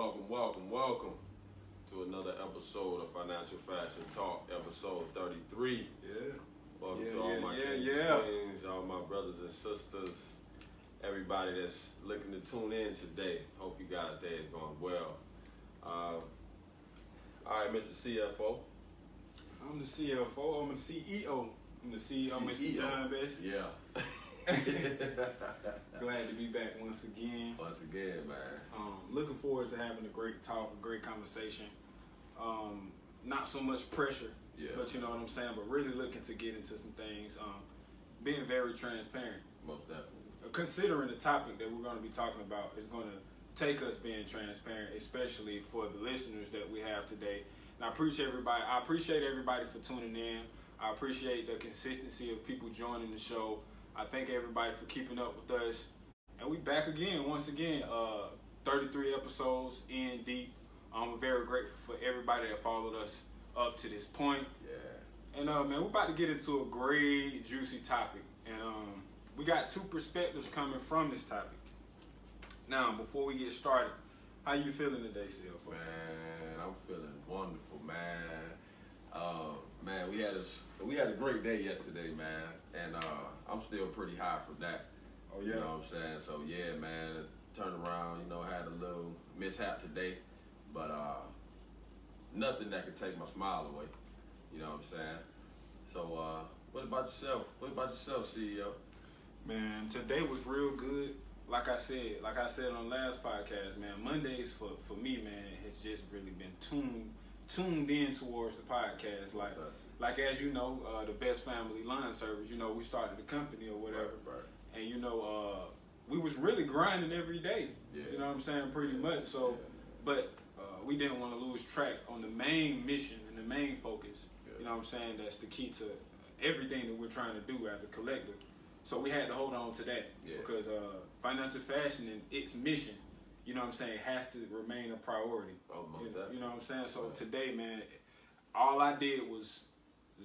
Welcome to another episode of Financial Fashion Talk, episode 33. Welcome to all my kings and queens, all my brothers and sisters, everybody that's looking to tune in today. Hope you guys' day is going well. All right, Mr. CFO. I'm the CFO. I'm the CEO. I'm the CEO, Mr. John Best. Yeah. Glad to be back once again. Once again, man. Looking forward to having a great talk, a great conversation. Not so much pressure, but you know what I'm saying, but really looking to get into some things. Being very transparent. Most definitely. Considering the topic that we're going to be talking about is going to take us being transparent, especially for the listeners that we have today. And I appreciate everybody for tuning in. I appreciate the consistency of people joining the show. I thank everybody for keeping up with us. And we back again, once again, 33 episodes in deep. I'm very grateful for everybody that followed us up to this point. Yeah. And man, we're about to get into a great, juicy topic. And we got two perspectives coming from this topic. Now, before we get started, how you feeling today, CFO? Man, I'm feeling wonderful, man. Man, we had a great day yesterday, man, and I'm still pretty high from that. Oh yeah. You know what I'm saying? So yeah, man, turned around, had a little mishap today, but nothing that could take my smile away. You know what I'm saying? So what about yourself? CEO? Man, today was real good. Like I said on the last podcast, man, Mondays for me, man, has just really been tuned in towards the podcast. Like as you know, the Best Family Line Service, we started the company or whatever. Right. And we was really grinding every day. Yeah. You know what I'm saying? Pretty much. So, but we didn't want to lose track on the main mission and the main focus. Yeah. You know what I'm saying? That's the key to everything that we're trying to do as a collective. So we had to hold on to that because financial fashion and its mission, you know what I'm saying, has to remain a priority. Oh, most definitely. You know what I'm saying? So today, man, all I did was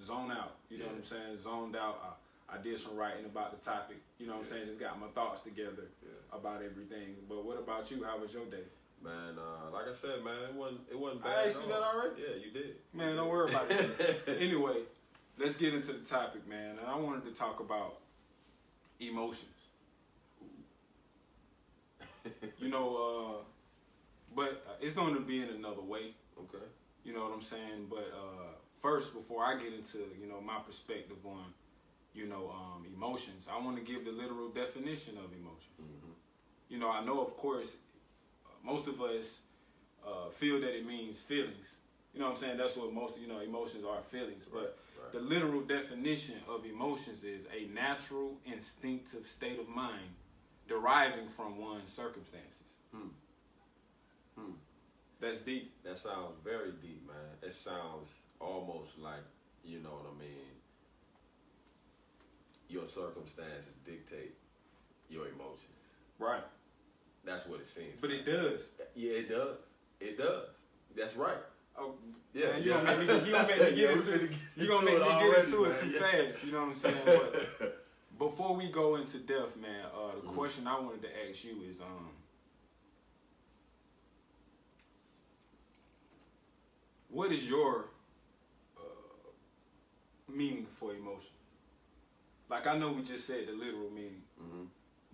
zone out. You know what I'm saying? Zoned out. I did some writing about the topic. You know what I'm saying? Just got my thoughts together about everything. But what about you? How was your day? Man, like I said, man, it wasn't bad. I asked you that already? Yeah, you did. Man, don't worry about it. Anyway, let's get into the topic, man. And I wanted to talk about emotions. But it's going to be in another way. Okay. You know what I'm saying? But first, before I get into, my perspective on, emotions, I want to give the literal definition of emotions. Mm-hmm. I know, of course, most of us feel that it means feelings. You know what I'm saying? That's what most, emotions are, feelings. But the literal definition of emotions is a natural, instinctive state of mind deriving from one's circumstances. That's deep. That sounds very deep, man. It sounds almost like, you know what I mean, your circumstances dictate your emotions. Right. That's what it seems. But it does. Yeah, it does. It does. That's right. Oh, yeah. Man, you gonna make me get into it too fast. You know what I'm saying? But before we go into depth, man, the question I wanted to ask you is, what is your meaning for emotion? Like, I know we just said the literal meaning,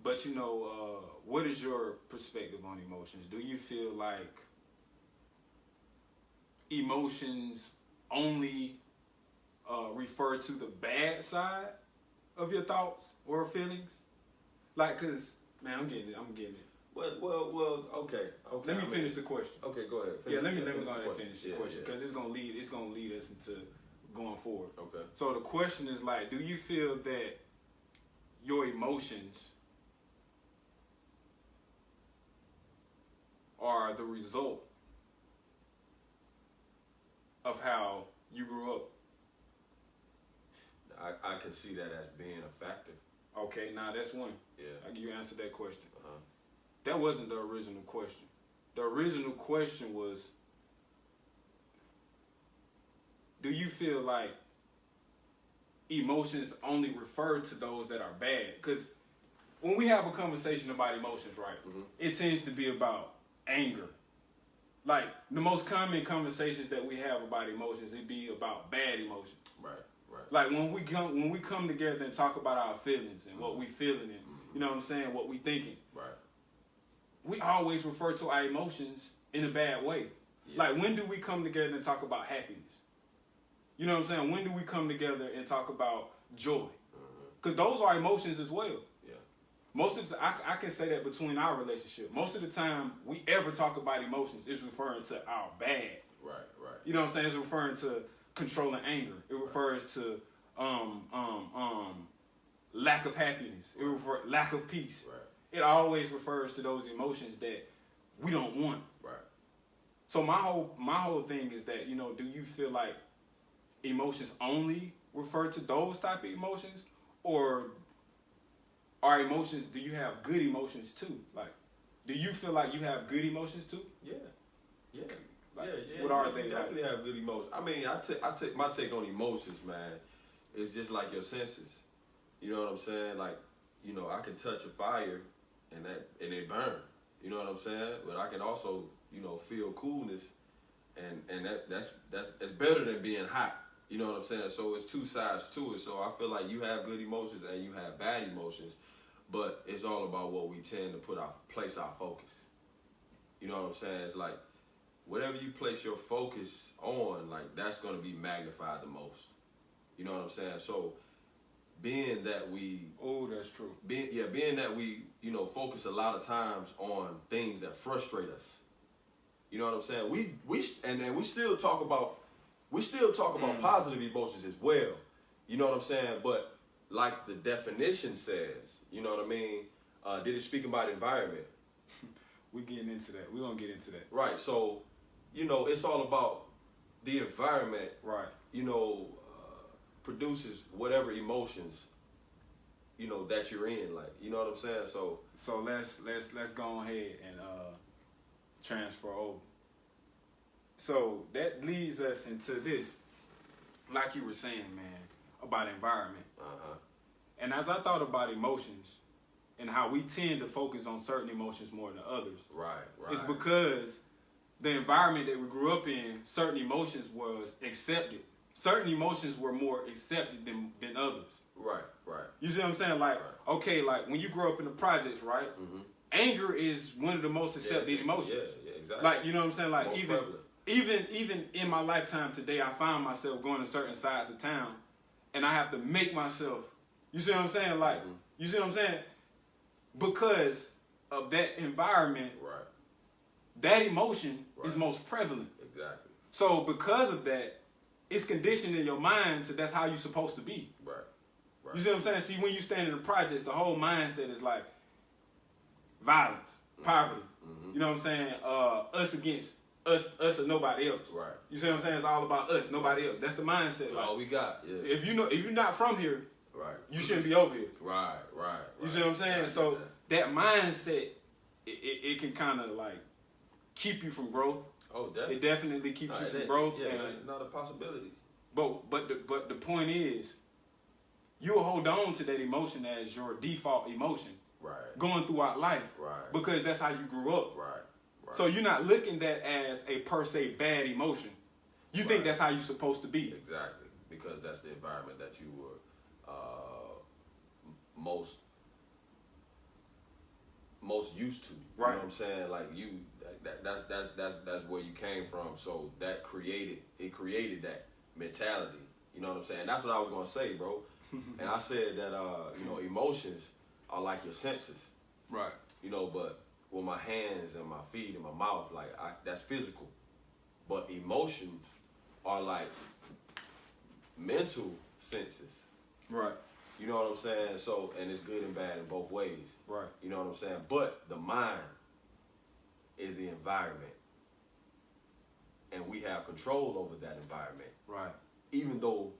but what is your perspective on emotions? Do you feel like emotions only refer to the bad side of your thoughts or feelings? Like, cause man, I'm getting it. Well, okay. Let me finish the question. Okay, go ahead. Let me go ahead and finish the question because it's gonna lead us into going forward. Okay. So the question is like, do you feel that your emotions are the result of how you grew up? I can see that as being a factor. Okay, now that's one. Yeah. You answered that question. Uh-huh. That wasn't the original question. The original question was, do you feel like emotions only refer to those that are bad? Because when we have a conversation about emotions, right, it tends to be about anger, Like, the most common conversations that we have about emotions, it be about bad emotions. Right. Like, when we come together and talk about our feelings and what we feeling and, you know what I'm saying, what we thinking. Right. We always refer to our emotions in a bad way. Yeah. Like, when do we come together and talk about happiness? You know what I'm saying? When do we come together and talk about joy? Because those are emotions as well. Yeah. Most of the, I can say that between our relationship. Most of the time we ever talk about emotions is referring to our bad. Right. You know what I'm saying? It's referring to controlling anger. It refers to lack of happiness. It refers lack of peace. Right. It always refers to those emotions that we don't want. Right. So my whole thing is that, you know, do you feel like emotions only refer to those type of emotions, or are emotions? Do you have good emotions too? Like, do you feel like you have good emotions too? Yeah. Like, yeah. What are they? You definitely have good emotions. I mean, I take my take on emotions, man. It's just like your senses. You know what I'm saying? Like, you know, I can touch a fire and it burn. You know what I'm saying? But I can also, you know, feel coolness, and that's better than being hot. You know what I'm saying? So it's two sides to it. So I feel like you have good emotions and you have bad emotions, but it's all about what we tend to place our focus. You know what I'm saying? It's like whatever you place your focus on, like that's going to be magnified the most. You know what I'm saying? So being that we that's true. Being that we, you know, focus a lot of times on things that frustrate us. You know what I'm saying? We still talk about positive emotions as well. You know what I'm saying? But like the definition says, you know what I mean? Did it speak about environment? We're getting into that. We're going to get into that. Right. So, you know, it's all about the environment. Right. You know, produces whatever emotions, you know, that you're in. Like, you know what I'm saying? So let's go ahead and transfer over. So that leads us into this, like you were saying, man, about environment. And as I thought about emotions and how we tend to focus on certain emotions more than others, right. It's because the environment that we grew up in, certain emotions was accepted. Certain emotions were more accepted than others. Right. You see what I'm saying? Like, okay, like when you grow up in the projects, right? Mm-hmm. Anger is one of the most accepted emotions. Yeah, exactly. Like, you know what I'm saying? Like, most even in my lifetime today, I find myself going to certain sides of town, and I have to make myself. You see what I'm saying? Like, You see what I'm saying? Because of that environment, right? That emotion is most prevalent. Exactly. So because of that, it's conditioned in your mind to that's how you're supposed to be. Right. You see what I'm saying? See, when you stand in the projects, the whole mindset is like violence, poverty. Mm-hmm. You know what I'm saying? Us against us or nobody else. Right. You see what I'm saying? It's all about us, nobody else. That's the mindset. Like, all we got. Yeah. If you're not from here, right, you shouldn't be over here. Right. You see what I'm saying? So that mindset, it can kind of like keep you from growth. Oh, definitely. It definitely keeps you from growth. Yeah, and not a possibility. But the point is, you'll hold on to that emotion as your default emotion. Right. Going throughout life. Right. Because that's how you grew up. Right. So you're not looking at that as a per se bad emotion. You think that's how you're supposed to be. Exactly. Because that's the environment that you were most used to. You know what I'm saying? Like that's where you came from. So that created that mentality. You know what I'm saying? That's what I was gonna say, bro. And I said that you know, emotions are like your senses. Right. You know, but with my hands and my feet and my mouth, like that's physical. But emotions are like mental senses. Right. You know what I'm saying? So, and it's good and bad in both ways. Right. You know what I'm saying? But the mind is the environment. And we have control over that environment. Right. Even though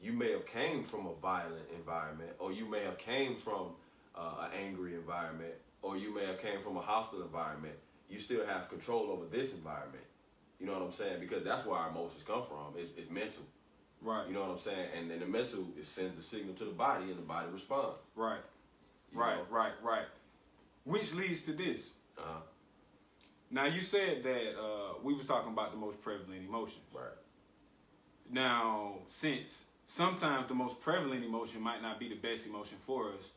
you may have came from a violent environment, or you may have came from an angry environment, or you may have came from a hostile environment, you still have control over this environment. You know what I'm saying? Because that's where our emotions come from. It's mental. Right. You know what I'm saying? And then the mental, it sends the signal to the body, and the body responds. Right. Right. Which leads to this. Now, you said that we was talking about the most prevalent emotions. Right. Now, since sometimes the most prevalent emotion might not be the best emotion for us,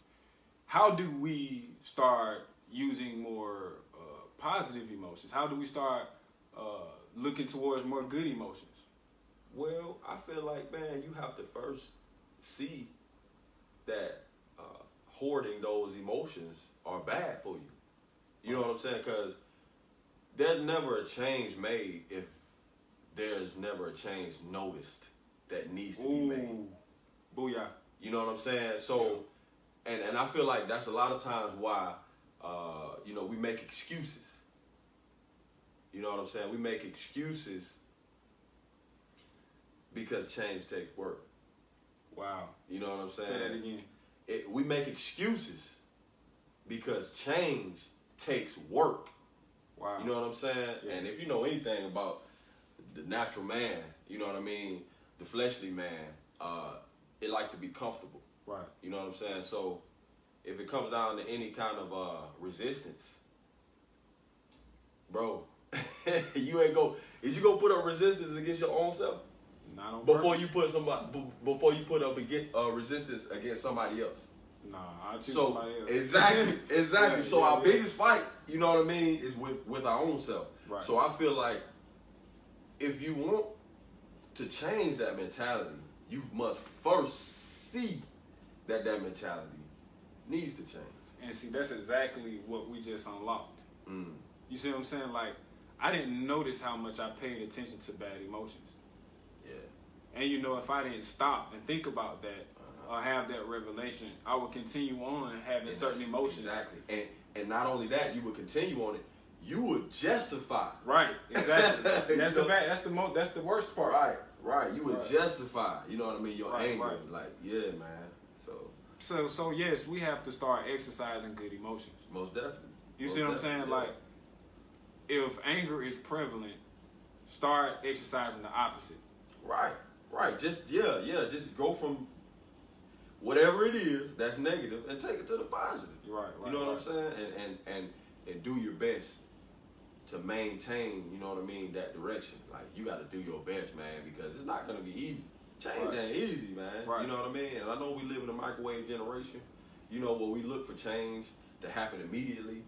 how do we start using more positive emotions? How do we start looking towards more good emotions? Well, I feel like, man, you have to first see that hoarding those emotions are bad for you. You know what I'm saying? Because there's never a change made if there's never a change noticed that needs to be made. Booyah. You know what I'm saying? So, and I feel like that's a lot of times why, we make excuses. You know what I'm saying? We make excuses because change takes work. Wow. You know what I'm saying? Say that again. We make excuses because change takes work. Wow. You know what I'm saying? Yes. And if you know anything about the natural man, you know what I mean, the fleshly man, it likes to be comfortable. Right. You know what I'm saying? So if it comes down to any kind of resistance, bro, is you gonna put up resistance against your own self? Not on Before purpose. you put up resistance against somebody else. Nah, I'll choose somebody else. Exactly. Yeah, So our biggest fight, you know what I mean, is with our own self. Right. So I feel like if you want to change that mentality, you must first see that mentality needs to change. And see, that's exactly what we just unlocked. Mm. You see what I'm saying? Like, I didn't notice how much I paid attention to bad emotions. Yeah. And if I didn't stop and think about that, or have that revelation, I would continue on having certain emotions. Exactly. And not only that, you would continue on it. You would justify. Right. Exactly. That's the worst part. Right. You would justify. You know what I mean? Your anger. Right. Like, yeah, man. So yes, we have to start exercising good emotions. Most definitely. You see what I'm saying? Yeah. Like, if anger is prevalent, start exercising the opposite. Right. Just go from whatever it is that's negative and take it to the positive. Right. You know what I'm saying? And do your best to maintain, you know what I mean, that direction. Like, you got to do your best, man, because it's not going to be easy. Change ain't easy, man. Right. You know what I mean? And I know we live in a microwave generation, where we look for change to happen immediately,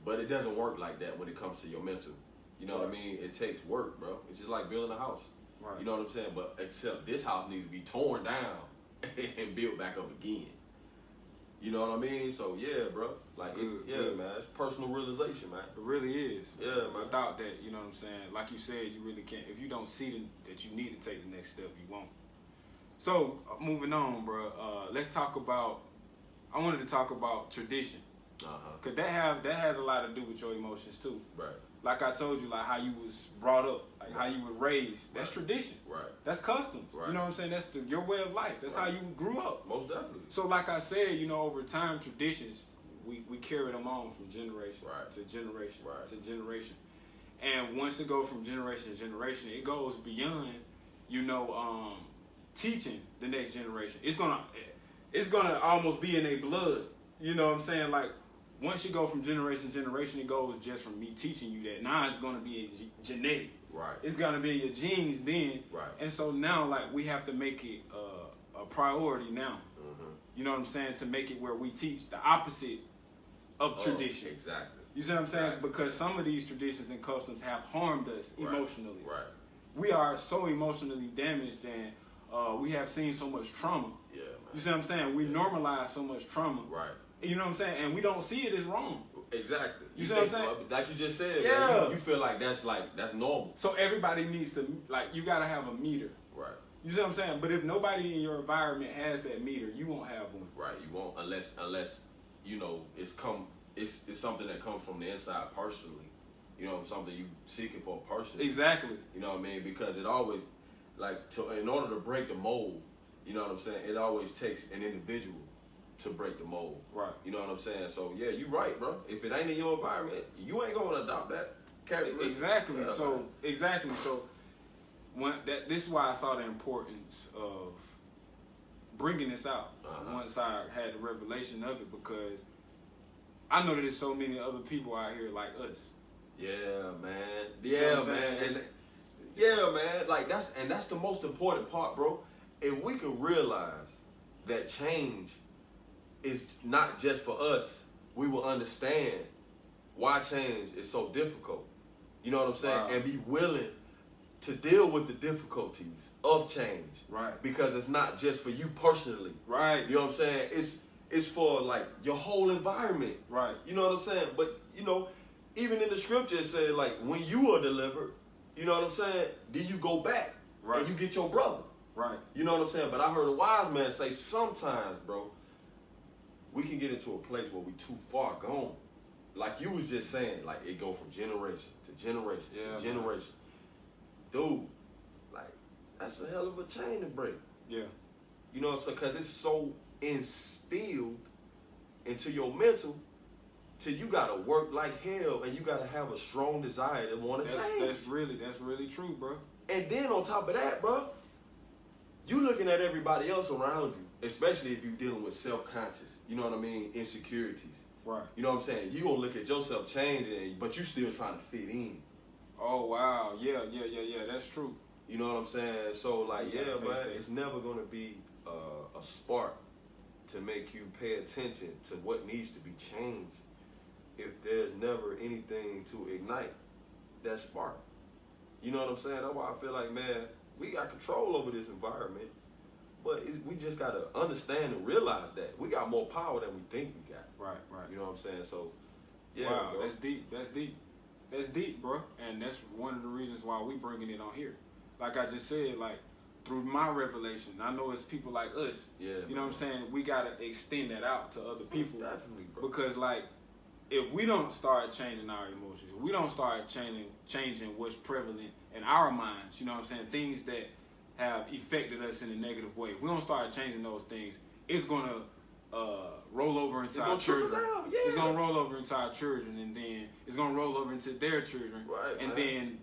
but it doesn't work like that when it comes to your mental. You know what I mean? It takes work, bro. It's just like building a house. Right. You know what I'm saying? But except this house needs to be torn down and built back up again. You know what I mean? So yeah, bro. Like, man, it's personal realization, man. It really is. Yeah, man. Without that, you know what I'm saying? Like you said, you really can't. If you don't see that you need to take the next step, you won't. So moving on, bro. Let's talk about. I wanted to talk about tradition. Cause that has a lot to do with your emotions too. Right. Like I told you, like how you was brought up, like how you were raised. That's tradition. Right. That's customs. Right. You know what I'm saying? That's your way of life. That's how you grew up. Most definitely. So like I said, over time, traditions, we carry them on from generation to generation to generation. And once it goes from generation to generation, it goes beyond, teaching the next generation. It's gonna almost be in their blood. You know what I'm saying? Like, once you go from generation to generation, it goes just from me teaching you that. Now it's going to be genetic. Right. It's going to be in your genes then. Right. And so now, like, we have to make it a priority now. Mm-hmm. You know what I'm saying? To make it where we teach the opposite of tradition. Exactly. You see what I'm saying? Because some of these traditions and customs have harmed us emotionally. Right. We are so emotionally damaged, and we have seen so much trauma. Yeah, man. You see what I'm saying? We normalize so much trauma. Right. You know what I'm saying? And we don't see it as wrong. Exactly. You see what I'm saying? Like you just said, yeah. Man, you feel like that's normal. So everybody needs to, you got to have a meter. Right. You see what I'm saying? But if nobody in your environment has that meter, you won't have one. Right. You won't unless it's something that comes from the inside personally. Something you seeking for personally. Exactly. You know what I mean? Because it always, in order to break the mold, you know what I'm saying? It always takes an individual to break the mold. Right. You know what I'm saying? So yeah, you right, bro. If it ain't in your environment, you ain't gonna adopt that characteristic. Exactly. So this is why I saw the importance of bringing this out once I had the revelation of it, because I know that there's so many other people out here like us. Yeah, man. Yeah, man. Yeah, man. Like that's the most important part, bro. If we could realize that change is not just for us, we will understand why change is so difficult. You know what I'm saying? Wow. And be willing to deal with the difficulties of change. Right. Because it's not just for you personally. Right. You know what I'm saying? It's for like your whole environment. Right. You know what I'm saying? But you know, even in the scripture it said like when you are delivered, you know what I'm saying? Then you go back and you get your brother. Right. You know what I'm saying? But I heard a wise man say sometimes, bro, we can get into a place where we too far gone. Like you was just saying, like it go from generation to generation to generation. Dude, like that's a hell of a chain to break. Yeah. You know what I'm saying? Because it's so instilled into your mental till you gotta work like hell and you gotta have a strong desire to want to change. That's really true, bro. And then on top of that, bro, you looking at everybody else around you, especially if you're dealing with self-conscious, you know what I mean, insecurities. Right. You know what I'm saying? You gonna look at yourself changing, but you still trying to fit in. Oh wow, yeah, that's true. You know what I'm saying? So like, yeah, man, it's never gonna be a spark to make you pay attention to what needs to be changed if there's never anything to ignite that spark. You know what I'm saying? That's why I feel like, man, we got control over this environment, but we just gotta understand and realize that we got more power than we think we got. Right. You know what I'm saying? So, yeah. Wow, bro. That's deep, bro. And that's one of the reasons why we bringing it on here. Like I just said, like through my revelation, I know it's people like us. Yeah. You know what I'm saying? We gotta extend that out to other people. Definitely, bro. Because like, if we don't start changing our emotions, if we don't start changing what's prevalent in our minds, you know what I'm saying? Things that have affected us in a negative way. If we don't start changing those things, it's gonna roll over into our children. Yeah. It's gonna roll over into our children, and then it's gonna roll over into their children. Right. And then,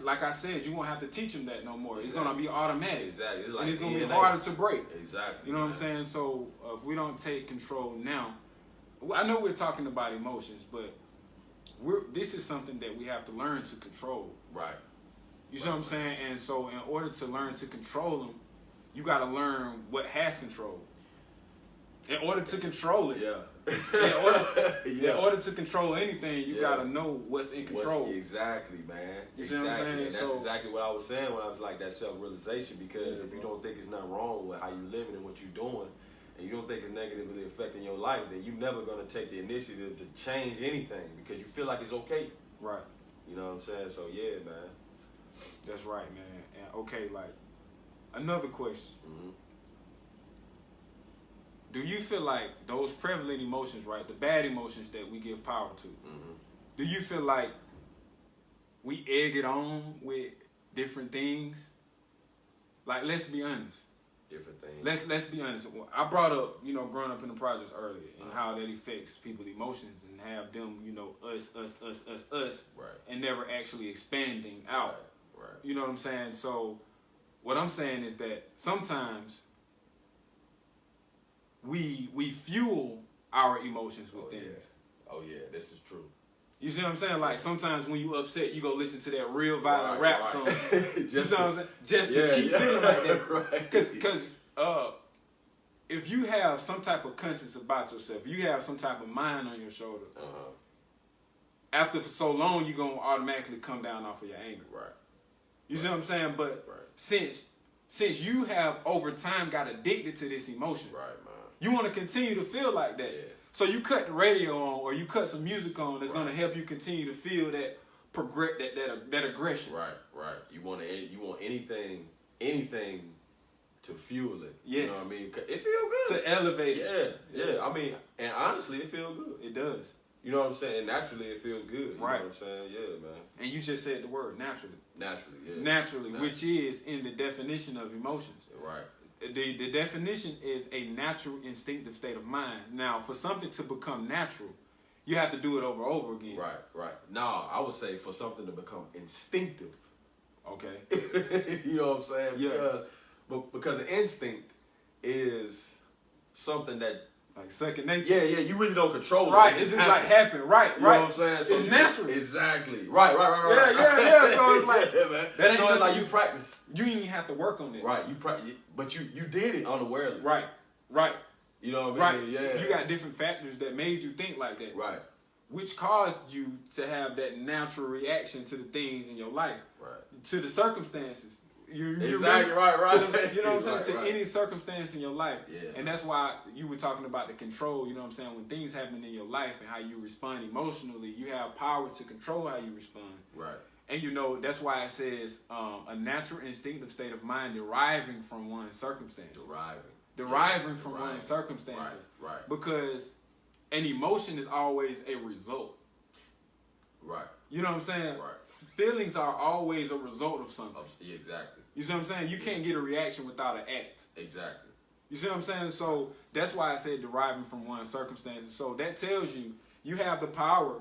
like I said, you won't have to teach them that no more. Exactly. It's gonna be automatic. Exactly. It's like and it's gonna be harder to break. Exactly. You know what I'm saying? So if we don't take control now, I know we're talking about emotions, but this is something that we have to learn to control. Right. You see what I'm saying? And so in order to learn to control them, you got to learn what has control. In order to control it. Yeah. In order to control anything, you got to know what's in control. Exactly, man. You see what I'm saying? And that's exactly what I was saying when I was like that self-realization, because if you don't think it's nothing wrong with how you living and what you're doing, and you don't think it's negatively affecting your life, then you're never going to take the initiative to change anything because you feel like it's okay. Right. You know what I'm saying? So, yeah, man. That's right, man. And okay, like, another question. Mm-hmm. Do you feel like those prevalent emotions, right, the bad emotions that we give power to, do you feel like we egg it on with different things? Like, let's be honest. Different things. Let's be honest. I brought up, growing up in the projects earlier and how that affects people's emotions and have them, us, right, and never actually expanding out. Right. You know what I'm saying? So what I'm saying is that sometimes we fuel our emotions with things. Yeah. Oh yeah, this is true. You see what I'm saying? Like sometimes when you upset, you go listen to that real violent rap song. You see what I'm saying? Just to keep feeling like that. Right. Because if you have some type of conscience about yourself, you have some type of mind on your shoulder, after so long, you're going to automatically come down off of your anger. Right. You see what I'm saying? But since you have over time got addicted to this emotion, right, man, you want to continue to feel like that. Yeah. So you cut the radio on or you cut some music on that's going to help you continue to feel that that aggression. Right. You want anything to fuel it. Yes. You know what I mean? It feel good. To elevate it. Yeah. I mean, and honestly, it feels good. It does. You know what I'm saying? Naturally, it feels good. You right. know what I'm saying? Yeah, man. And you just said the word, naturally. Naturally, which is in the definition of emotions. Right. The definition is a natural instinctive state of mind. Now, for something to become natural, you have to do it over again. Right. No, I would say for something to become instinctive. Okay. You know what I'm saying? Yeah. Because an instinct is something that Like second nature. Yeah, you really don't control it. Right, it's just like happen. Right. You know what I'm saying? So it's natural. Exactly. Right. Yeah. So it's like, man. So it's like you practice. You didn't even have to work on it. Right, but you did it unawarely. Right. You know what I mean? Right. Yeah. You got different factors that made you think like that. Right. Which caused you to have that natural reaction to the things in your life. Right. To the circumstances. Exactly, right. You know what I'm saying? To any circumstance in your life. Yeah. And that's why you were talking about the control, you know what I'm saying? When things happen in your life and how you respond emotionally, you have power to control how you respond. Right. And you know, that's why it says a natural instinctive state of mind deriving from one's circumstances. Deriving from one's circumstances. Right. Because an emotion is always a result. Right. You know what I'm saying? Right. Feelings are always a result of something. Yeah, exactly. You see what I'm saying? You can't get a reaction without an act. Exactly. You see what I'm saying? So that's why I said deriving from one's circumstances. So that tells you have the power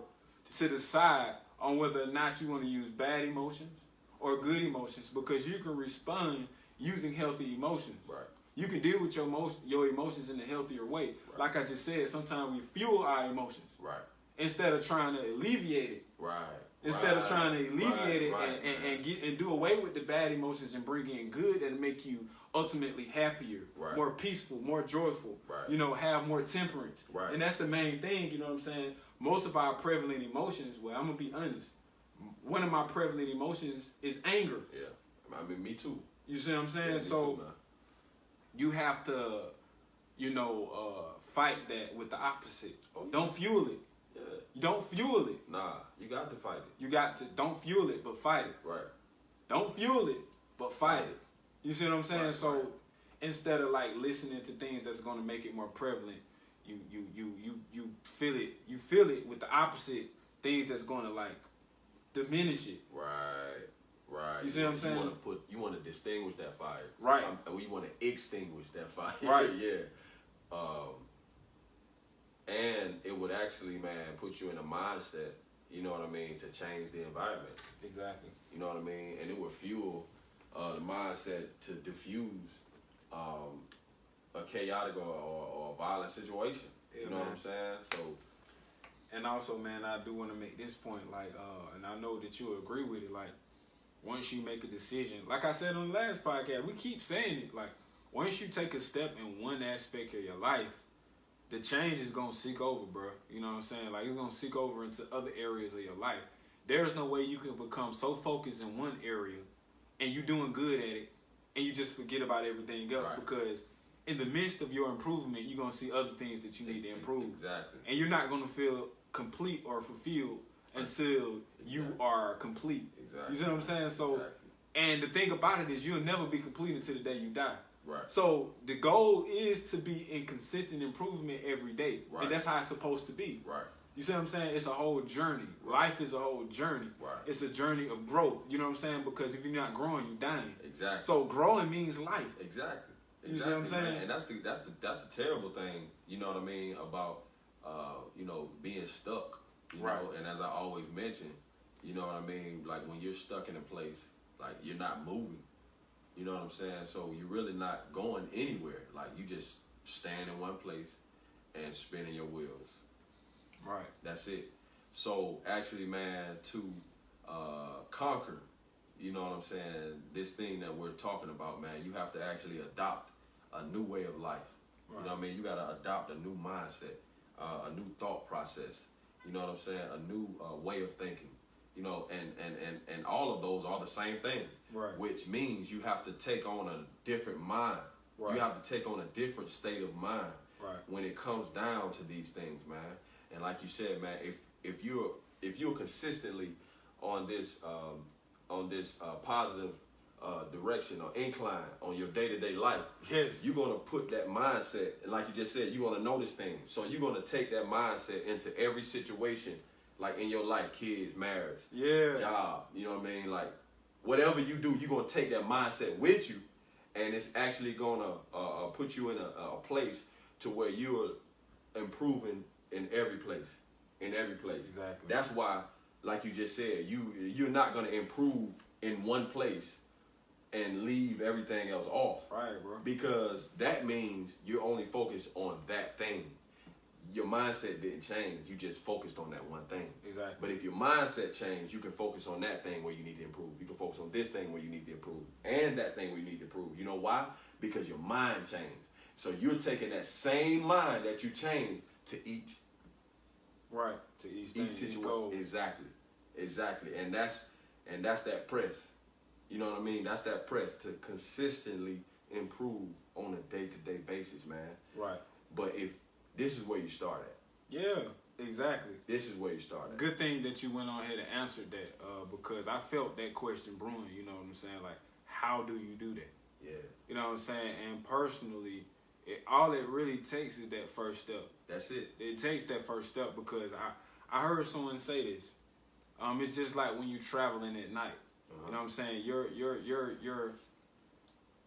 to decide on whether or not you want to use bad emotions or good emotions, because you can respond using healthy emotions. Right. You can deal with your emotions in a healthier way. Right. Like I just said, sometimes we fuel our emotions. Right. Instead of trying to alleviate it. Right. Instead of trying to alleviate it and do away with the bad emotions and bring in good and make you ultimately happier, more peaceful, more joyful, you know, have more temperance. Right. And that's the main thing, you know what I'm saying? Most of our prevalent emotions, well, I'm going to be honest, one of my prevalent emotions is anger. Yeah. I mean, me too. You see what I'm saying? Yeah, so too, you have to, you know, fight that with the opposite. Oh, yeah. Don't fuel it. Yeah. You don't fuel it. Nah, you got to fight it. You got to, don't fuel it, but fight it. Right. Don't fuel it, but fight it. You see what I'm saying? Right, so instead of like listening to things that's going to make it more prevalent, you feel it. You feel it with the opposite things that's going to like diminish it. Right. You see what I'm saying? You want to distinguish that fire. Right. You want to extinguish that fire. Right. Yeah. And it would actually, man, put you in a mindset, you know what I mean, to change the environment. Exactly. You know what I mean? And it would fuel the mindset to diffuse a chaotic or a violent situation. Yeah, you know what I'm saying? So. And also, man, I do want to make this point, like, and I know that you'll agree with it, like, once you make a decision, like I said on the last podcast, we keep saying it, like, once you take a step in one aspect of your life, the change is going to seek over, bro. You know what I'm saying? Like, it's going to seek over into other areas of your life. There's no way you can become so focused in one area and you're doing good at it and you just forget about everything else, because in the midst of your improvement, you're going to see other things that you need to improve. Exactly. And you're not going to feel complete or fulfilled until you are complete. Exactly. You see what I'm saying? So, and the thing about it is you'll never be complete until the day you die. Right. So the goal is to be in consistent improvement every day. Right. And that's how it's supposed to be. Right. You see what I'm saying? It's a whole journey. Life is a whole journey. Right. It's a journey of growth. You know what I'm saying? Because if you're not growing, you're dying. Exactly. So growing means life. Exactly. You see what I'm saying? Man. And that's the terrible thing, you know what I mean, about you know, being stuck. You know, and as I always mention, you know what I mean, like when you're stuck in a place, like you're not moving. You know what I'm saying? So you're really not going anywhere. Like you just stand in one place and spinning your wheels. Right. That's it. So actually, man, to conquer, you know what I'm saying, this thing that we're talking about, man, you have to actually adopt a new way of life. Right. You know what I mean? You got to adopt a new mindset, a new thought process. You know what I'm saying? A new way of thinking. You know, and all of those are the same thing. Right. Which means you have to take on a different mind. Right. You have to take on a different state of mind when it comes down to these things, man. And like you said, man, if you're consistently on this positive direction or incline on your day-to-day life, you're gonna put that mindset, and like you just said, you're gonna notice things. So you're gonna take that mindset into every situation, like in your life, kids, marriage, job. You know what I mean? Like whatever you do, you're gonna take that mindset with you, and it's actually gonna put you in a place to where you're improving in every place. Exactly. That's why, like you just said, you're not gonna improve in one place and leave everything else off. Right, bro. Because that means you're only focused on that thing. your mindset didn't change. You just focused on that one thing. Exactly. But if your mindset changed, you can focus on that thing where you need to improve. You can focus on this thing where you need to improve, and that thing where you need to improve. You know why? Because your mind changed. So you're taking that same mind that you changed to each. Right. To each situation. Exactly. And that's that press. You know what I mean? That's that press to consistently improve on a day-to-day basis, man. Right. But if this is where you start at. Yeah, exactly. This is where you start at. Good thing that you went on ahead and answered that, because I felt that question brewing, you know what I'm saying? Like, how do you do that? Yeah. You know what I'm saying? And personally, all it really takes is that first step. That's it. It takes that first step, because I heard someone say this. It's just like when you're traveling at night. You know what I'm saying?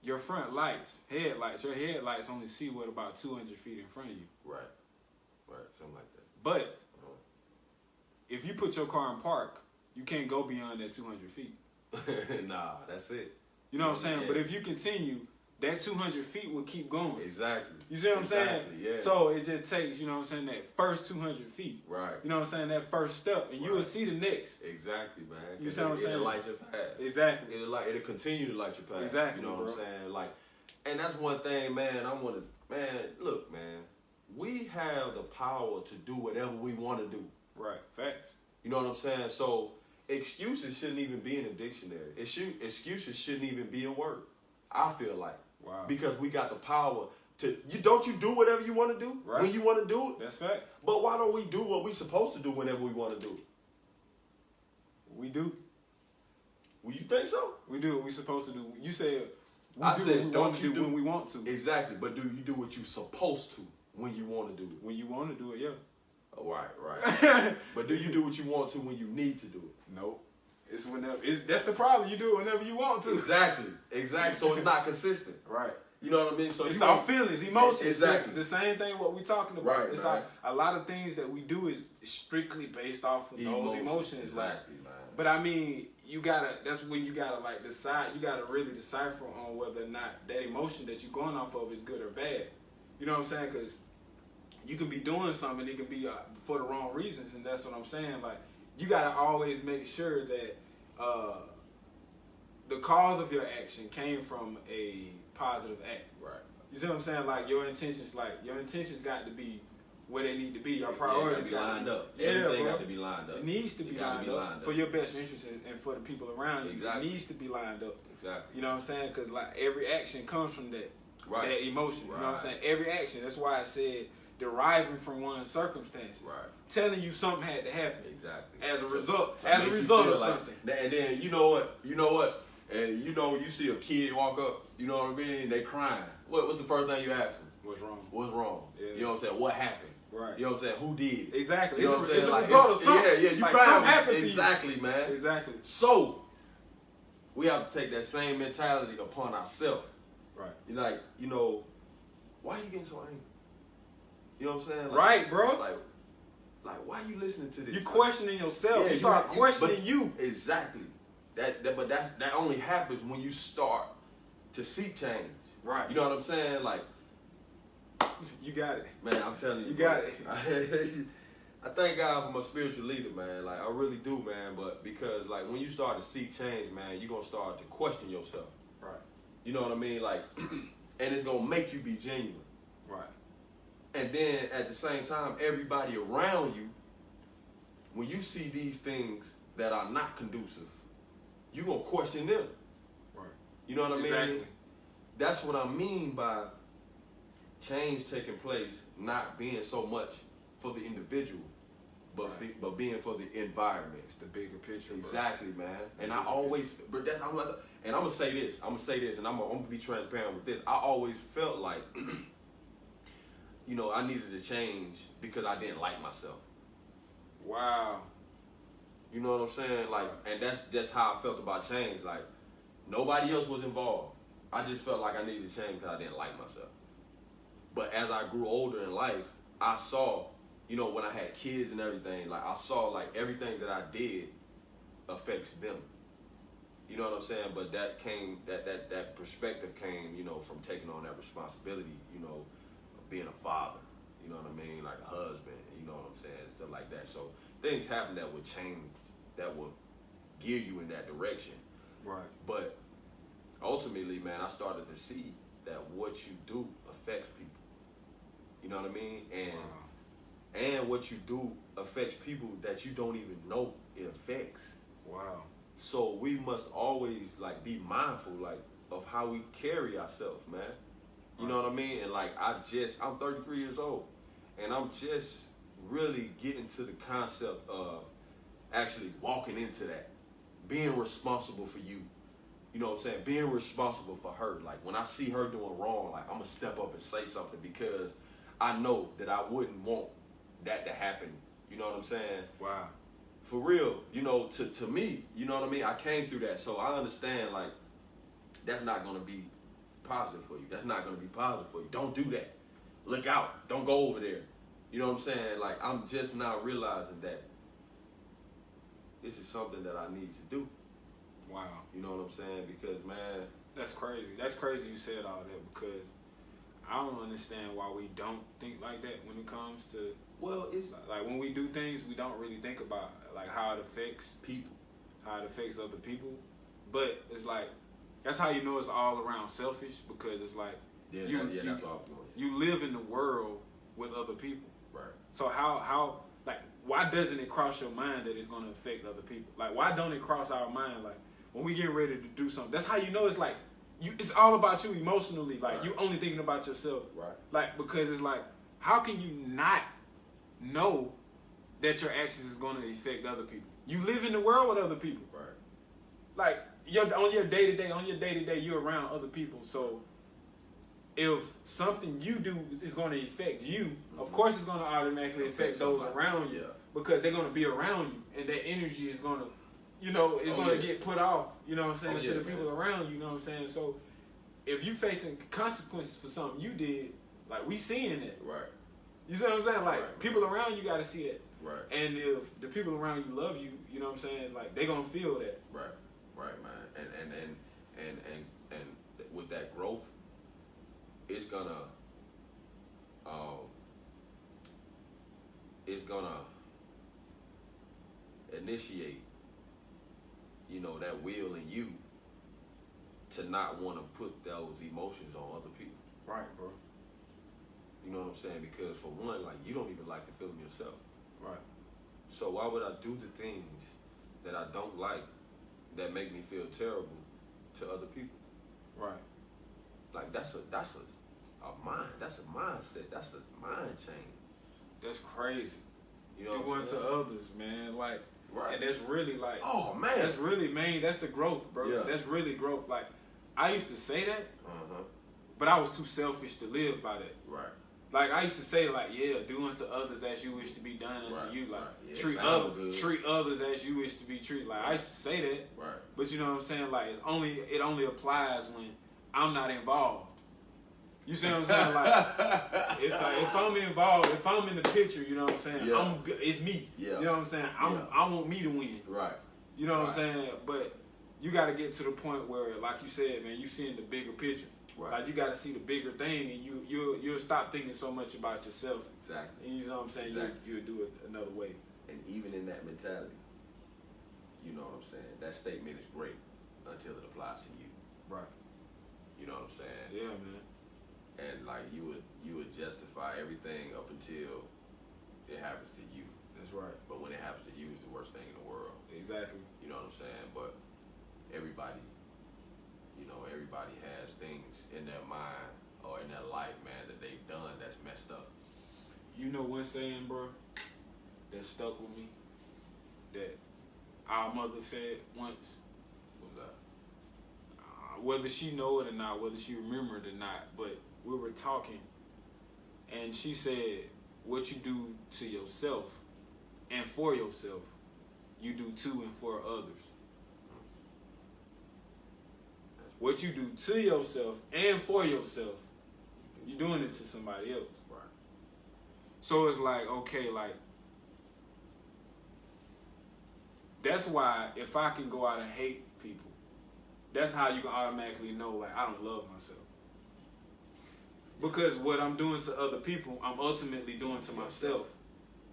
Your front lights, your headlights only see what about 200 feet in front of you. Right, something like that. But if you put your car in park, you can't go beyond that 200 feet. Nah, that's it. You know what I'm saying? Yeah. But if you continue, that 200 feet will keep going. Exactly. You see what I'm saying? Yeah. So it just takes, you know what I'm saying, that first 200 feet. Right. You know what I'm saying? That first step, and you will see the next. Exactly, man. You see what I'm saying? It'll light your path. Exactly. It'll continue to light your path. Exactly. You know what I'm saying? Like, and that's one thing, man. Look, man. We have the power to do whatever we want to do. Right. Facts. You know what I'm saying? So excuses shouldn't even be in a dictionary. Excuses shouldn't even be a word. I feel like. Wow. Because we got the power to. Don't you do whatever you want to do when you want to do it? That's facts. But why don't we do what we supposed to do whenever we want to do it? We do. Well, you think so? We do what we supposed to do. You said. Don't you do when we want to? Exactly. But do you do what you supposed to when you want to do it? When you want to do it, yeah. Oh, right. But do you do what you want to when you need to do it? Nope. It's whenever. That's the problem. You do it whenever you want to. Exactly. So it's not consistent. Right. You know what I mean? So it's our feelings, emotions. Exactly. It's the same thing what we talking about. Right. It's a lot of things that we do is strictly based off of those emotions. Exactly, man. But I mean, that's when you gotta like decide. You gotta really decipher on whether or not that emotion that you're going off of is good or bad. You know what I'm saying? Because you can be doing something, it can be for the wrong reasons, and that's what I'm saying. Like, you gotta always make sure that the cause of your action came from a positive act. Right. You see what I'm saying? Like, your intentions got to be where they need to be. Your priorities got to be lined up. Yeah, everything got to be lined up. It needs to be lined up for your best interest and for the people around you. Exactly. It needs to be lined up. Exactly. You know what I'm saying? Because like every action comes from that. Right. That emotion. You know what I'm saying? Every action. That's why I said deriving from one's circumstances. Right. Telling you something had to happen. Exactly. As a result of something. And then you know what? And you see a kid walk up, you know what I mean? They crying. What's the first thing you ask them? What's wrong? What's wrong? Yeah. You know what I'm saying? What happened? Right. You know what I'm saying? Who did? Exactly. You know what I'm saying? It's a result of something. Yeah, you like crying. Something happened to you. Exactly, man. Exactly. So we have to take that same mentality upon ourselves. Right. You're like, why are you getting so angry? You know what I'm saying? Like, right, bro. Like, why are you listening to this? You're questioning yourself. Yeah, you start questioning you. Exactly. But that only happens when you start to seek change. Right. You know what I'm saying? Like, you got it. Man, I'm telling you. You got it. I thank God for my spiritual leader, man. Like, I really do, man. But because, like, when you start to seek change, man, you're going to start to question yourself. Right. You know what I mean? Like, and it's going to make you be genuine. Right. And then, at the same time, everybody around you, when you see these things that are not conducive, you're going to question them. Right. You know what I mean? Exactly. That's what I mean by change taking place, not being so much for the individual, but being for the environment. It's the bigger picture. Exactly, bro. Man. And I always, and I'm gonna say this, and I'm gonna be transparent with this. I always felt like, I needed to change because I didn't like myself. Wow. You know what I'm saying? Like, and that's how I felt about change. Like, nobody else was involved. I just felt like I needed to change because I didn't like myself. But as I grew older in life, I saw, when I had kids and everything, like, I saw, like, everything that I did affects them. You know what I'm saying? But that perspective came, from taking on that responsibility, of being a father. you know what I mean, like a husband, you know what I'm saying, stuff like that. So things happen that would change, that will gear you in that direction. Right. But ultimately, man, I started to see that what you do affects people. You know what I mean? And what you do affects people that you don't even know it affects. Wow. So we must always like be mindful like of how we carry ourselves, man. You know what I mean? And like I'm 33 years old, and I'm just really getting to the concept of actually walking into that, being responsible for you. You know what I'm saying? Being responsible for her. Like when I see her doing wrong, like I'm gonna step up and say something because I know that I wouldn't want that to happen. You know what I'm saying? Wow. For real, you know, to me, you know what I mean? I came through that, so I understand, like, that's not going to be positive for you. That's not going to be positive for you. Don't do that. Look out. Don't go over there. You know what I'm saying? Like, I'm just now realizing that this is something that I need to do. Wow. You know what I'm saying? Because, man. That's crazy. That's crazy you said all that because I don't understand why we don't think like that when it comes to. Well, it's like when we do things, we don't really think about like how it affects people, how it affects other people. But it's like that's how you know it's all around selfish because it's like that's what I'm doing. You live in the world with other people, right? So how like why doesn't it cross your mind that it's going to affect other people? Like why don't it cross our mind like when we get ready to do something? That's how you know it's like it's all about you emotionally. Like you only thinking about yourself, right? Like because it's like how can you not know that your actions is going to affect other people? You live in the world with other people, right? Like on your day to day, you're around other people. So if something you do is going to affect you, of course it's going to automatically affect those around you because they're going to be around you, and that energy is going to, it's going to get put off. You know what I'm saying to the people around you. You know what I'm saying. So if you facing consequences for something you did, like we seeing it, right? You see what I'm saying? Like people around you got to see that. Right. And if the people around you love you, you know what I'm saying? Like they gonna feel that. Right. Right, man. And with that growth, it's gonna initiate, that will in you to not want to put those emotions on other people. Right, bro. You know what I'm saying? Because for one, like you don't even like to feel them yourself. Right. So why would I do the things that I don't like that make me feel terrible to other people? Right. Like that's a mind. That's a mindset. That's a mind change. That's crazy. You know do unto others, man. Like, right. And that's really like. Oh man. That's really, man. That's the growth, bro. Yeah. That's really growth. Like, I used to say that, but I was too selfish to live by that. Right. Like I used to say, like, do unto others as you wish to be done unto you. Like, treat others as you wish to be treated. Like I used to say that, right? But you know what I'm saying? Like it only applies when I'm not involved. You see what I'm saying? Like if I'm involved, if I'm in the picture, you know what I'm saying? Yeah. It's me. Yeah. You know what I'm saying? I want me to win. Right. You know what I'm saying? But you got to get to the point where, like you said, man, you seeing the bigger picture. Right. Like you got to see the bigger thing, and you'll stop thinking so much about yourself. Exactly. And you know what I'm saying? Exactly. You'll do it another way. And even in that mentality, you know what I'm saying? That statement is great until it applies to you. Right. You know what I'm saying? Yeah, man. And like you would justify everything up until it happens to you. That's right. But when it happens to you, it's the worst thing in the world. Exactly. You know what I'm saying? But everybody has things in their mind or in their life, man, that they've done that's messed up. You know one saying, bro, that stuck with me that our mother said once. What's that? Whether she know it or not, whether she remember it or not, but we were talking, and she said, what you do to yourself and for yourself, you do to and for others. What you do to yourself and for yourself, you're doing it to somebody else. Right. So it's like, okay, like, that's why if I can go out and hate people, that's how you can automatically know, like, I don't love myself. Because what I'm doing to other people, I'm ultimately doing to myself.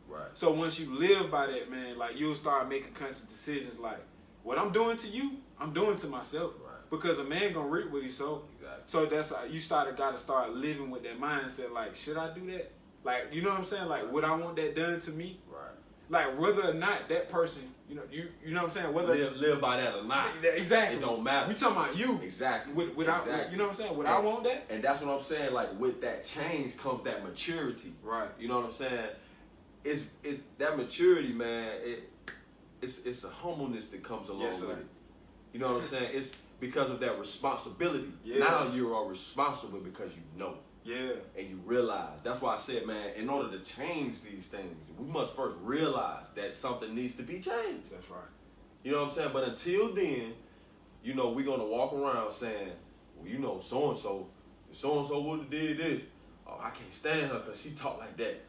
Right. So once you live by that, man, like you'll start making conscious decisions like, what I'm doing to you, I'm doing to myself. Right. Because a man gonna reap what he sow. Exactly. So that's you gotta start living with that mindset. Like, should I do that? Like, you know what I'm saying? Like, would I want that done to me? Right. Like, whether or not that person, you know what I'm saying? Whether live by that or not. Exactly. It don't matter. We talking about you. Exactly. Exactly. You know what I'm saying? Would I want that? And that's what I'm saying. Like, with that change comes that maturity. Right. You know what I'm saying? It's that maturity, man. It's a humbleness that comes along with it. You know what I'm saying? It's because of that responsibility. Yeah. Now you are responsible because you know. Yeah. And you realize. That's why I said, man, in order to change these things, we must first realize that something needs to be changed. That's right. You know what I'm saying? But until then, you know, we're going to walk around saying, well, you know, so-and-so would have did this. Oh, I can't stand her because she talk like that.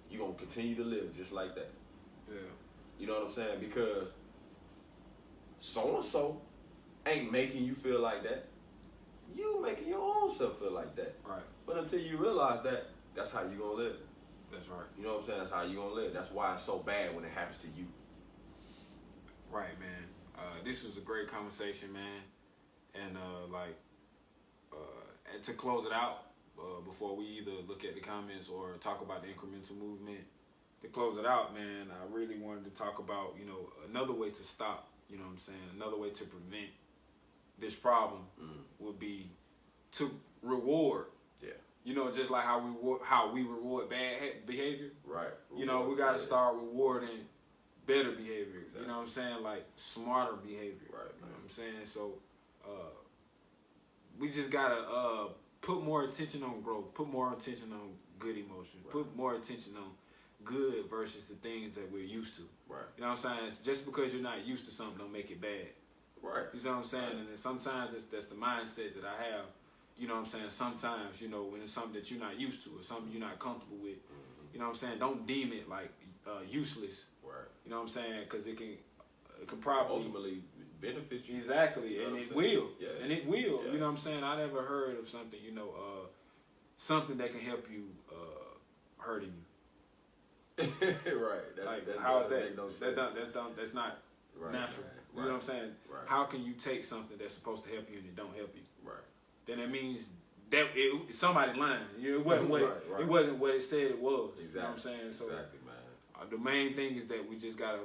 You're going to continue to live just like that. Yeah. You know what I'm saying? Because so-and-so ain't making you feel like that. You making your own self feel like that. Right. But until you realize that, that's how you going to live. That's right. You know what I'm saying? That's how you going to live. That's why it's so bad when it happens to you. Right, man. This was a great conversation, man. And and to close it out, before we either look at the comments or talk about the incremental movement, to close it out, man, I really wanted to talk about, you know, another way to stop, you know what I'm saying, another way to prevent this problem would be to reward. Yeah. You know, just like how we reward bad behavior. Right. You know, we got to start rewarding better behavior. Exactly. You know what I'm saying? Like smarter behavior. Right. You know what I'm saying? So we just got to put more attention on growth, put more attention on good emotion, put more attention on good versus the things that we're used to. Right. You know what I'm saying? It's just because you're not used to something don't make it bad. Right. You know what I'm saying? Right. And then sometimes that's the mindset that I have. You know what I'm saying? Sometimes, you know, when it's something that you're not used to or something you're not comfortable with, you know what I'm saying? Don't deem it like useless. Right. You know what I'm saying? Because it can probably ultimately benefit you. Exactly, you know and it will. Yeah. And it will. Yeah. You know what I'm saying? I never heard of something, you know, something that can help you hurting you. Right. That's how is that? No that's not natural. Right. You know what I'm saying? Right. How can you take something that's supposed to help you and it don't help you? Right. Then it means that somebody lying. You know, it wasn't what it wasn't what it said it was. Exactly. You know what I'm saying? So exactly, man. The main thing is that we just gotta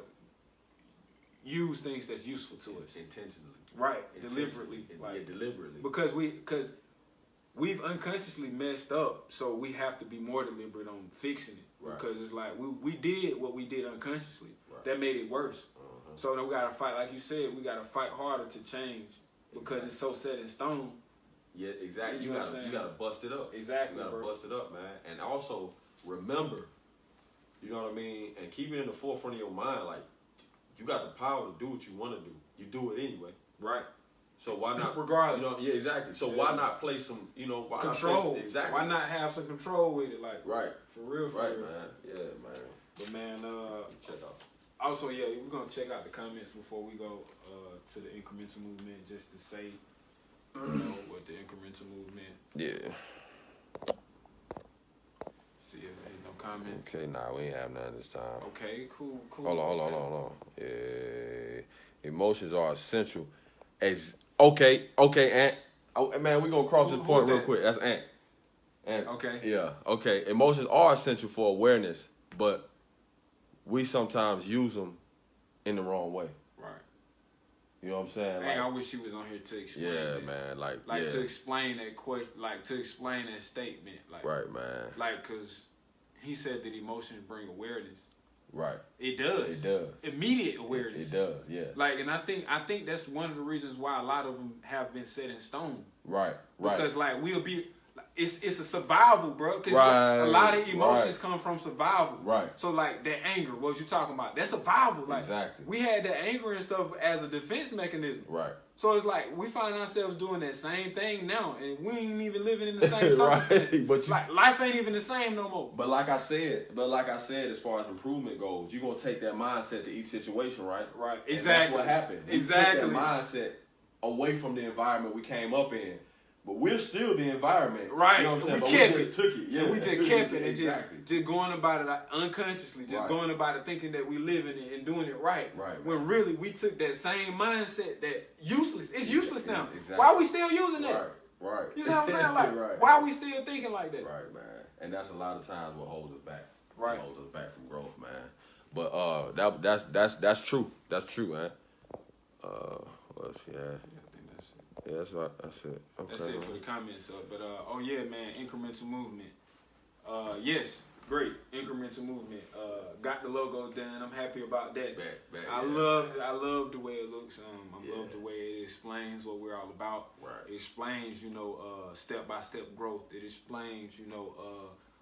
use things that's useful to us intentionally. Right. Deliberately. Like, deliberately. Because we've unconsciously messed up, so we have to be more deliberate on fixing it. Right. Because it's like we did what we did unconsciously. Right. That made it worse. So then we gotta fight, like you said, we gotta fight harder to change because it's so set in stone. Yeah, exactly. You gotta bust it up. Exactly. You gotta bust it up, man. And also remember, you know what I mean, and keep it in the forefront of your mind, like you got the power to do what you want to do. You do it anyway. Right. So why not? Regardless. You know, yeah, exactly. So why not play some, you know, why control? Exactly. Why not have some control with it? Like, right. For real, right, real. Man. Yeah, man. But man, check out. Also, yeah, we're gonna check out the comments before we go to the incremental movement, just to say, you know, what the incremental movement. Yeah. See if there's no comment. Okay, nah, we ain't have none this time. Okay, cool. Hold on. Yeah. Emotions are essential. Okay, Ant. Oh, man, we gonna cross this point real quick. That's Ant. Okay. Yeah. Okay. Emotions are essential for awareness, but we sometimes use them in the wrong way. Right. You know what I'm saying? Hey, I wish he was on here to explain. Yeah, that. Man. Like to explain that question, like to explain that statement, like. Right, man. Like, cause he said that emotions bring awareness. Right. It does. It does. Immediate awareness. It does. Yeah. Like, and I think that's one of the reasons why a lot of them have been set in stone. Right. Because like we'll be. It's a survival, bro. Because a lot of emotions come from survival. Right. So like that anger, what you talking about? That's survival. Like, exactly. We had that anger and stuff as a defense mechanism. Right. So it's like we find ourselves doing that same thing now, and we ain't even living in the same circumstances. Right. But like life ain't even the same no more. But like I said, as far as improvement goes, you're gonna take that mindset to each situation, right? Right. Exactly. And that's what happened. We took that mindset away from the environment we came up in. But we're still the environment. Right. You know what I'm saying? We kept we just took it. Yeah. And we just kept it and exactly. just going about it unconsciously, just going about it thinking that we live in it and doing it right. Right. When really we took that same mindset that useless. It's useless now. Exactly. Why are we still using that? Right. You see what I'm saying? Like, right. Why are we still thinking like that? Right, man. And that's a lot of times what holds us back. Right. Holds us back from growth, man. But that's true. That's true, man. What else? Yeah. Yeah, that's it. Okay. That's it for the comments. But oh yeah, man, incremental movement. Yes, great incremental movement. Got the logo done. I'm happy about that. I love the way it looks. I love the way it explains what we're all about. Right. It explains, step by step growth. It explains,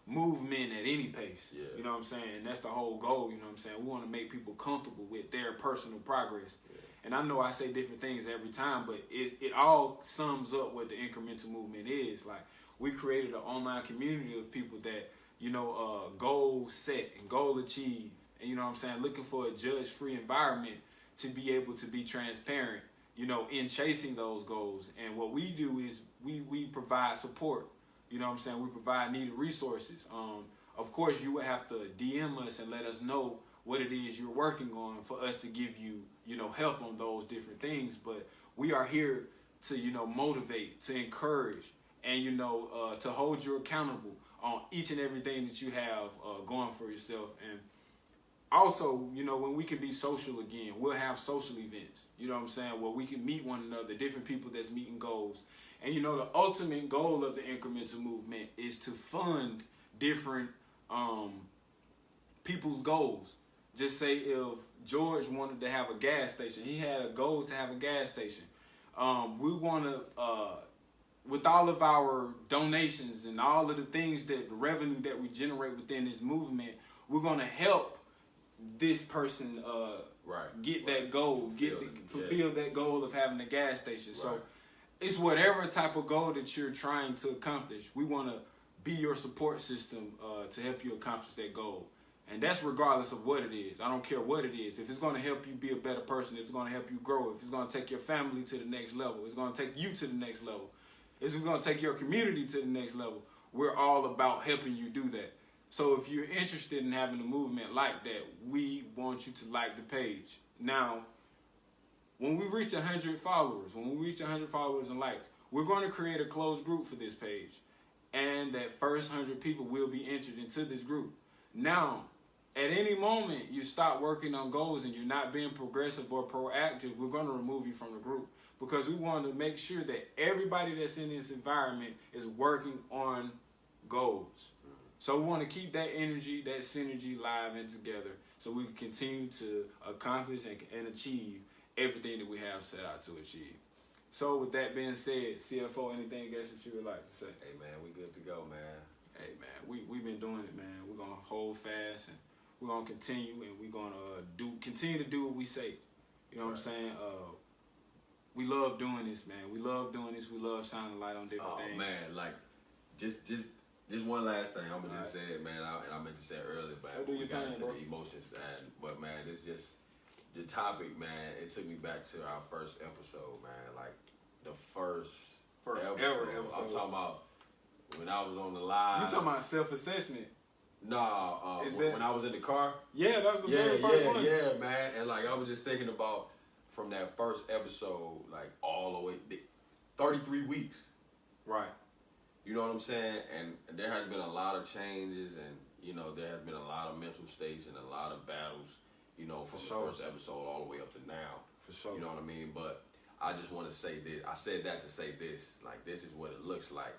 movement at any pace. Yeah. You know what I'm saying? And that's the whole goal. You know what I'm saying? We want to make people comfortable with their personal progress. Yeah. And I know I say different things every time, but it all sums up what the incremental movement is. Like, we created an online community of people that, goal set and goal achieve. And you know what I'm saying? Looking for a judge-free environment to be able to be transparent, in chasing those goals. And what we do is we provide support. You know what I'm saying? We provide needed resources. Of course, you would have to DM us and let us know what it is you're working on for us to give you, help on those different things. But we are here to, motivate, to encourage, and, to hold you accountable on each and everything that you have going for yourself. And also, when we can be social again, we'll have social events, you know what I'm saying, where we can meet one another, different people that's meeting goals. And, the ultimate goal of the incremental movement is to fund different people's goals. Just say if George wanted to have a gas station, he had a goal to have a gas station. We want to, with all of our donations and all of the things that the revenue that we generate within this movement, we're going to help this person get that goal, fulfill that goal of having a gas station. Right. So it's whatever type of goal that you're trying to accomplish. We want to be your support system to help you accomplish that goal. And that's regardless of what it is. I don't care what it is. If it's going to help you be a better person, if it's going to help you grow, if it's going to take your family to the next level, it's going to take you to the next level, if it's going to take your community to the next level, we're all about helping you do that. So if you're interested in having a movement like that, we want you to like the page. Now, when we reach 100 followers, and likes, we're going to create a closed group for this page. And that first 100 people will be entered into this group. Now, at any moment you stop working on goals and you're not being progressive or proactive, we're going to remove you from the group, because we want to make sure that everybody that's in this environment is working on goals. So we want to keep that energy, that synergy live and together, so we can continue to accomplish and achieve everything that we have set out to achieve. So with that being said, CFO, anything else that you would like to say? Hey, man, we good to go, man. Hey, man, we've been doing it, man. We're going to hold fast, and we're going to continue, and we're going to continue to do what we say. You know what I'm saying? We love doing this, man. We love doing this. We love shining light on different things. Oh, man, like, just one last thing. I'm going to just say it, man. And I meant to say it earlier, but we got into the emotions. But, man, it's just the topic, man. It took me back to our first episode, man. Like, the first ever episode. I'm talking about when I was on the live. You talking about self-assessment? Nah, when I was in the car. Yeah, that was the very first one. Yeah, man. And like I was just thinking about from that first episode, like all the way 33 weeks. Right. You know what I'm saying? And there has been a lot of changes, and there has been a lot of mental states and a lot of battles, from the first episode all the way up to now. For sure. You know what I mean? But I just want to say this. I said that to say this. Like, this is what it looks like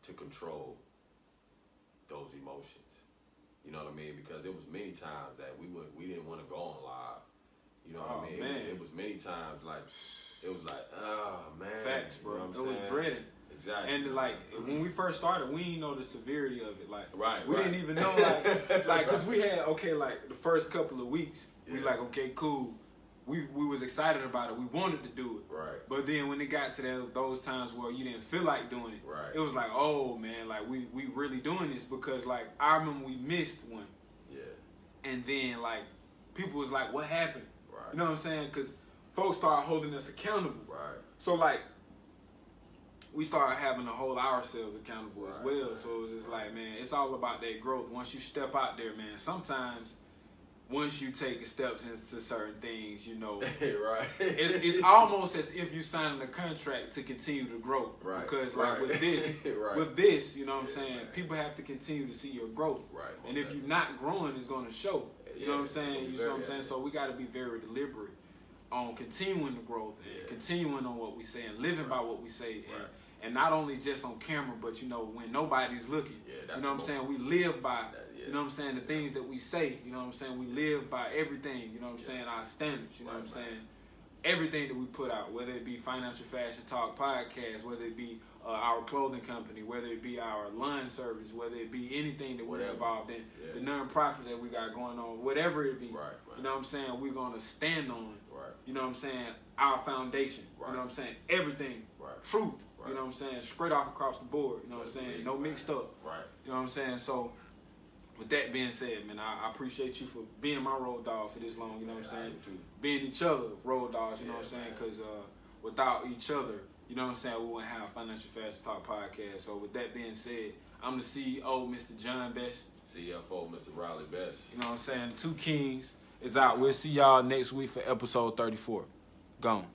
to control those emotions. You know what I mean? Because it was many times that we didn't want to go on live. You know what I mean? Man. It was many times like it was like, oh man. Facts, bro. You know what I'm saying? Was dreading. Exactly. And like when we first started, we didn't know the severity of it. Like we right. didn't even know like because we had like the first couple of weeks, we like okay, cool. We was excited about it. We wanted to do it. Right. But then when it got to those times where you didn't feel like doing it, right. It was like, oh man, like we really doing this, because like I remember we missed one. Yeah. And then like people was like, what happened? Right. You know what I'm saying? Because folks started holding us accountable. Right. So like we started having to hold ourselves accountable as well. So it was just like, man, it's all about that growth. Once you step out there, man, sometimes once you take steps into certain things, you know, right. it's almost as if you signing a contract to continue to grow. Right. Because like with this, you know what I'm saying, people have to continue to see your growth. Right. And if you're not growing, it's going to show. You know what I'm saying? You know what I'm saying? So we got to be very deliberate on continuing the growth and continuing on what we say and living by what we say. And not only just on camera, but, you know, when nobody's looking. You know what I'm saying? We live by, you know what I'm saying, the things that we say. You know what I'm saying? We live by everything, you know what I'm saying, our standards, you know what I'm saying? Everything that we put out, whether it be Financial Fashion Talk podcast, whether it be our clothing company, whether it be our line service, whether it be anything that we're involved in, the non-profit that we got going on, whatever it be, you know what I'm saying, we're going to stand on, you know what I'm saying, our foundation, you know what I'm saying, everything, truth, you know what I'm saying, spread off across the board, you know what I'm saying, no mixed up, you know what I'm saying. So with that being said, man, I appreciate you for being my road dog for this long, you know what I'm saying, being each other road dogs, you know what I'm saying, because without each other, you know what I'm saying, we wouldn't have Financial Fashion Talk podcast. So with that being said, I'm the CEO, Mr. John Best. CFO, Mr. Riley Best. You know what I'm saying, the Two Kings is out. We'll see y'all next week for episode 34. Gone.